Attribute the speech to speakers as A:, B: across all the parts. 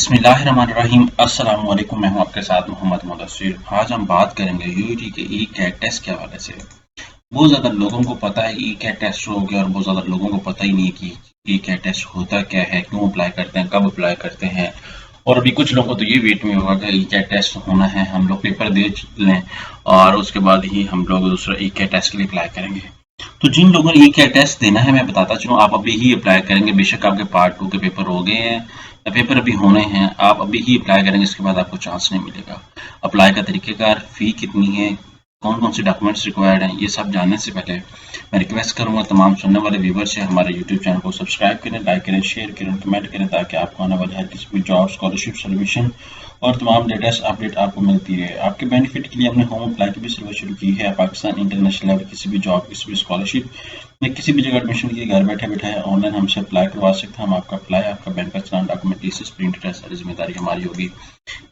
A: बिस्मिल्लाहिर्रहमानिर्रहीम। अस्सलाम वालेकुम। मैं हूं आपके साथ मोहम्मद मुदस्सिर। आज हम बात करेंगे यूईटी के ई कैट टेस्ट के हवाले से। बहुत ज़्यादा लोगों को पता है ई कैट टेस्ट हो गया और बहुत ज़्यादा लोगों को पता ही नहीं है कि ई कैट टेस्ट होता क्या है, क्यों अप्लाई करते हैं, कब अप्लाई करते हैं। और अभी कुछ लोगों को तो ये वेट में होगा कि ई कैट टेस्ट होना है, हम लोग पेपर दे लें और उसके बाद ही हम लोग दूसरा ई कैट टेस्ट के लिए अप्लाई करेंगे। तो जिन लोगों ने ई कैट टेस्ट देना है मैं बताता चलूँ, आप अभी ही अप्लाई करेंगे। बेशक आपके पार्ट 2 के पेपर हो गए हैं या पेपर अभी होने हैं, आप अभी ही अप्लाई करेंगे, इसके बाद आपको चांस नहीं मिलेगा। अप्लाई का तरीक़ेकार, फ़ी कितनी है, कौन कौन से डॉक्यूमेंट्स रिक्वायर्ड हैं, ये सब जानने से पहले मैं रिक्वेस्ट करूंगा तमाम सुनने वाले व्यूवर से हमारे यूट्यूब चैनल को सब्सक्राइब करें, लाइक करें, शेयर करें, कमेंट करें, ताकि आपको आने वाले हर किसी भी जॉब, स्कॉलरशिप, सॉल्यूशन और तमाम लेटेस्ट अपडेट आपको मिलती रहे। आपके बेनिफिट के लिए हमने होम अप्लाई की भी सर्विस शुरू की है। पाकिस्तान इंटरनेशनल लेवल किसी भी जॉब, किसी भी स्कॉलरशिप या किसी भी जगह एडमिशन के लिए घर बैठे बैठे ऑनलाइन हमसे अप्लाई करवा सकते हैं। हम आपका अप्लाई, आपका बैंक का चलान, डॉक्यूमेंटेशन, प्रिंटेड है, सारी जिम्मेदारी हमारी होगी।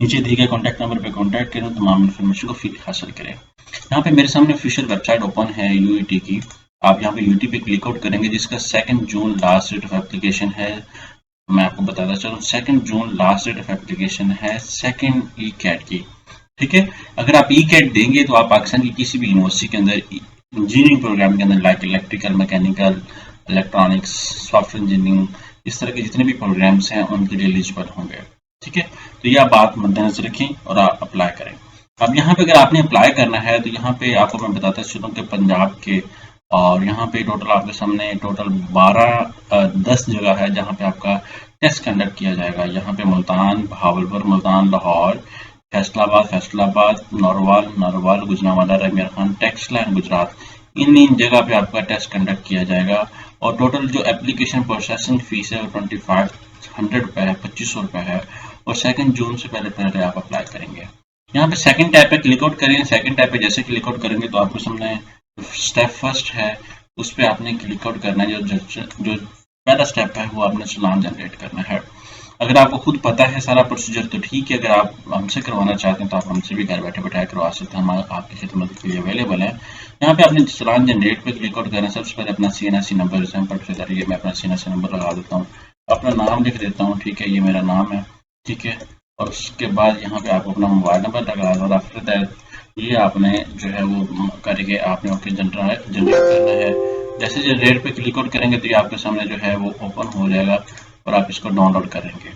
A: नीचे दिए गए कॉन्टैक्ट नंबर पर कॉन्टैक्ट करें, तमाम इन्फॉर्मेशन को फ्री हासिल करें। यहाँ पे मेरे सामने ऑफिशियल वेबसाइट ओपन है यूईटी की। आप यहाँ पे यूटी पे क्लिक आउट करेंगे, जिसका 2 जून लास्ट डेट ऑफ एप्लीकेशन है। मैं आपको बताता चलूँ, 2 जून लास्ट डेट ऑफ एप्लीकेशन है सेकंड ई कैट की। ठीक है, अगर आप ई कैट देंगे तो आप पाकिस्तान की किसी भी यूनिवर्सिटी के अंदर इंजीनियरिंग प्रोग्राम के अंदर, like electrical, mechanical, electronics, software engineering, इस तरह के जितने भी प्रोग्राम्स हैं उनके लिए एलिजिबल होंगे। ठीक है, तो ये आप बात मद्देनजर रखें और आप अप्लाई करें। अब यहाँ पे अगर आपने अप्लाई करना है तो यहाँ पे आपको मैं बताता चलूँ कि पंजाब के, और यहाँ पे टोटल आपके सामने टोटल 10 जगह है जहाँ पे आपका टेस्ट कंडक्ट किया जाएगा। यहाँ पे मुल्तान, बहावलपुर, मुल्तान, लाहौर, फैसलाबाद, नौरवाल, गुजरांवाला, रमीर खान, टेक्सला एंड गुजरात, इन जगह पे आपका टेस्ट कंडक्ट किया जाएगा। और टोटल जो एप्लीकेशन प्रोसेसिंग फीस है वो 2500 रुपये है, 2500 रुपये है। और 2 जून से पहले आप अप्लाई करेंगे। यहाँ पे सेकंड टैब पे क्लिक आउट करें। सेकंड टैब पे जैसे क्लिक आउट करेंगे तो आपको सामने स्टेप फर्स्ट है, उस पर आपने क्लिक आउट करना है। जो पहला स्टेप है वो आपने चालान जनरेट करना है। अगर आपको खुद पता है सारा प्रोसीजर तो ठीक है, अगर आप हमसे करवाना चाहते हैं तो आप हमसे भी घर बैठे बैठाए करवा सकते हैं, हम आपकी खिदमत के लिए अवेलेबल है। यहाँ पे आपने चालान जनरेट पे क्लिक आउट करना है। सबसे पहले अपना CNSE नंबर, एग्जाम्पल के जरिए मैं अपना CNSE नंबर लगा देता हूँ, अपना नाम लिख देता हूँ। ठीक है, ये मेरा नाम है। ठीक है, और उसके बाद यहाँ पे आपको अपना मोबाइल नंबर लगा दो और आफ्टर दैट ये आपने जो है वो करके आपने ओके जनरेट करना है। जैसे जनरेट पे क्लिक आउट करेंगे तो ये आपके सामने जो है वो ओपन हो जाएगा और आप इसको डाउनलोड करेंगे।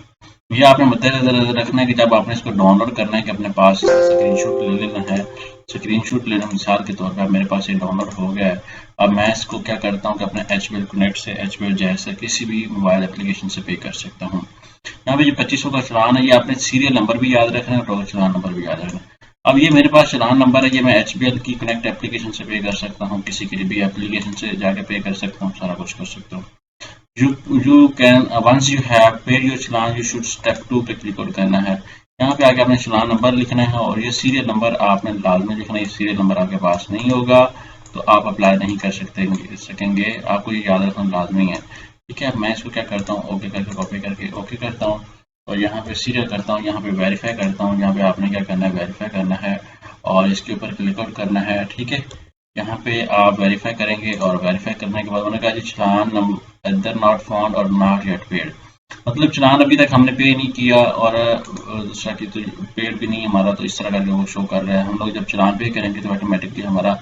A: ये आपने मद्देनजर रखना है कि जब आपने इसको डाउनलोड करना है कि अपने पास स्क्रीनशॉट ले लेना है। स्क्रीनशॉट लेना, मिसाल के तौर पर मेरे पास ये डाउनलोड हो गया है। अब मैं इसको क्या करता हूँ कि अपने HBL कनेक्ट से, HBL जैसे किसी भी मोबाइल एप्लीकेशन से पे कर सकता हूँ। यहाँ पे जो 2500 का चलान है, ये आपने सीरियल नंबर भी याद रखना है और टोटल चलान नंबर भी याद रखना है। अब ये मेरे पास चलान नंबर है, ये मैं HBL की कनेक्ट एप्लीकेशन से पे कर सकता हूँ, किसी की भी एप्लीकेशन से जाके पे कर सकता हूँ, सारा कुछ कर सकता हूँ। You can once you have paid your challan, you should step 2 पे क्लिक आउट करना है। यहाँ पे आके आपने चलान नंबर लिखना है और ये सीरियल नंबर आपने लाजमी लिखना है। ये सीरियल नंबर आपके पास नहीं होगा तो आप अप्लाई नहीं कर सकेंगे, आपको ये याद रखना लाजमी है। ठीक है, मैं इसको क्या करता हूँ, ओके करके कॉपी करके ओके करता हूँ और यहाँ पे सीरियल करता हूँ, यहाँ पे वेरीफाई करता हूँ। यहाँ पे आपने क्या करना है, वेरीफाई करना है और इसके ऊपर क्लिक आउट करना है। ठीक है, यहाँ पे आप वेरीफाई करेंगे और वेरीफाई करने के बाद उन्होंने कहा जी चलान नंबर नॉट फाउंड और नॉट येट पेड, मतलब चलान अभी तक हमने पे नहीं किया और दूसरा की तो पेड भी नहीं हमारा, तो इस तरह का वो शो कर रहा है। हम लोग जब चलान पे करेंगे तो ऑटोमेटिकली हमारा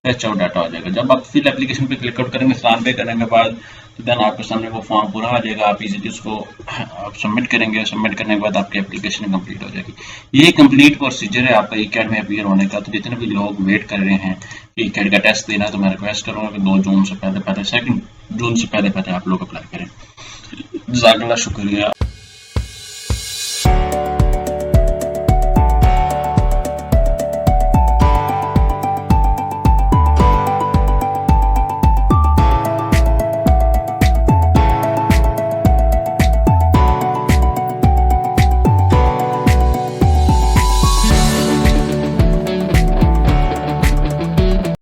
A: फैच आउट डाटा हो जाएगा। जब आप फिल एप्लीकेशन पे क्लिक आउट करेंगे चलान पे करने के बाद तो देन आपके सामने वो फॉर्म पूरा आ जाएगा। आप इजीली उसको आप सबमिट करेंगे, सबमिट करने के बाद आपकी एप्लीकेशन कंप्लीट हो जाएगी। ये कंप्लीट प्रोसीजर है आपका ई कैट में अपीयर होने का। तो जितने भी लोग वेट कर रहे हैं ई कैट का टेस्ट देना, तो मैं रिक्वेस्ट करूँगा कि 2 जून से पहले 2 जून से पहले आप लोग अप्लाई करें। जज़ाकल्लाह, शुक्रिया।